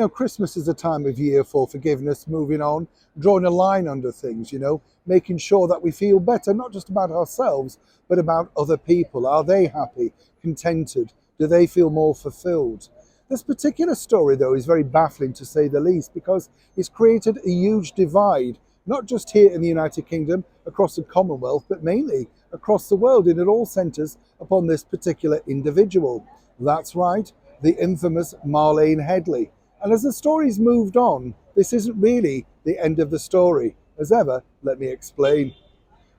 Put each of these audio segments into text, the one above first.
know, Christmas is a time of year for forgiveness, moving on, drawing a line under things, making sure that we feel better, not just about ourselves, but about other people. Are they happy, contented? Do they feel more fulfilled? This particular story, though, is very baffling to say the least, because it's created a huge divide, not just here in the United Kingdom, across the Commonwealth, but mainly across the world, and it all centres upon this particular individual. That's right, the infamous Marlene Headley. And as the story's moved on, this isn't really the end of the story. As ever, let me explain.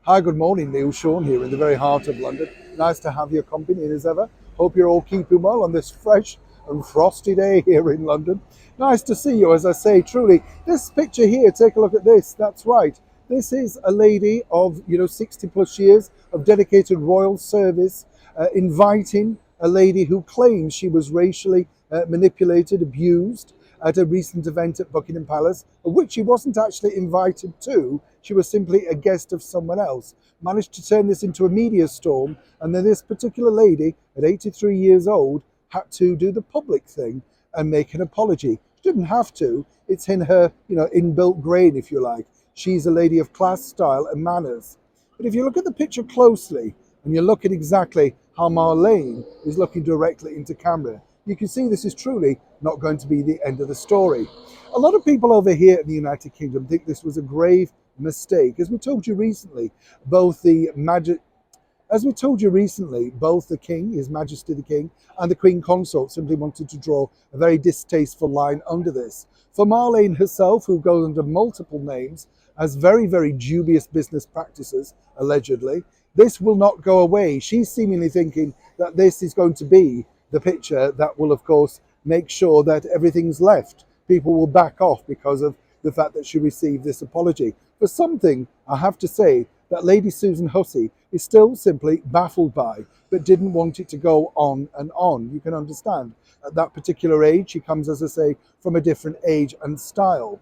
Hi, good morning, Neil Sean here in the very heart of London. Nice to have your company as ever. Hope you're all keeping well on this fresh and frosty day here in London. Nice to see you, as I say, truly. This picture here, take a look at this. That's right. This is a lady of, 60 plus years of dedicated royal service, inviting a lady who claims she was racially manipulated, abused at a recent event at Buckingham Palace, of which she wasn't actually invited to. She was simply a guest of someone else. Managed to turn this into a media storm, and then this particular lady, at 83 years old, had to do the public thing and make an apology. She didn't have to. It's in her, inbuilt grain, if you like. She's a lady of class, style, and manners. But if you look at the picture closely, and you look at exactly how Marlene is looking directly into camera, you can see this is truly not going to be the end of the story. A lot of people over here in the United Kingdom think this was a grave mistake. As we told you recently, both the King, His Majesty the King, and the Queen Consort simply wanted to draw a very distasteful line under this. For Marlene herself, who goes under multiple names, has very, very dubious business practices, allegedly, this will not go away. She's seemingly thinking that this is going to be the picture that will, of course, make sure that everything's left. People will back off because of the fact that she received this apology. For something, I have to say, that Lady Susan Hussey is still simply baffled by, but didn't want it to go on and on. You can understand. At that particular age, she comes, as I say, from a different age and style.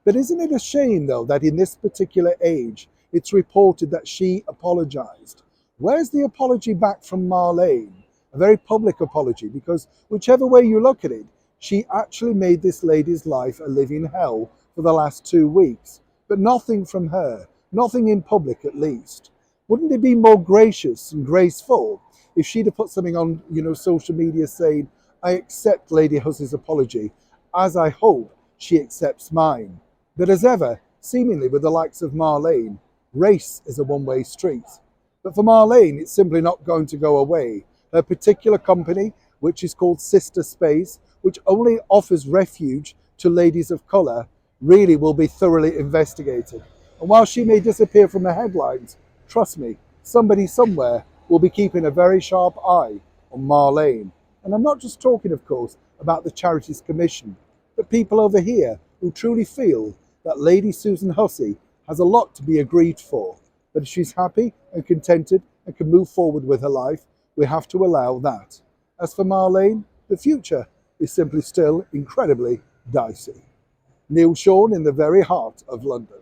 But isn't it a shame, though, that in this particular age, it's reported that she apologised? Where's the apology back from Marlene? A very public apology, because whichever way you look at it, she actually made this lady's life a living hell for the last 2 weeks. But nothing from her, nothing in public at least. Wouldn't it be more gracious and graceful if she'd have put something on, social media saying, I accept Lady Hussey's apology, as I hope she accepts mine. But as ever, seemingly with the likes of Marlene, race is a one-way street. But for Marlene, it's simply not going to go away. Her particular company, which is called Sister Space, which only offers refuge to ladies of colour, really will be thoroughly investigated. And while she may disappear from the headlines, trust me, somebody somewhere will be keeping a very sharp eye on Marlene. And I'm not just talking, of course, about the Charities Commission, but people over here who truly feel that Lady Susan Hussey has a lot to be aggrieved for. But if she's happy and contented and can move forward with her life, we have to allow that. As for Marlene, the future is simply still incredibly dicey. Neil Sean in the very heart of London.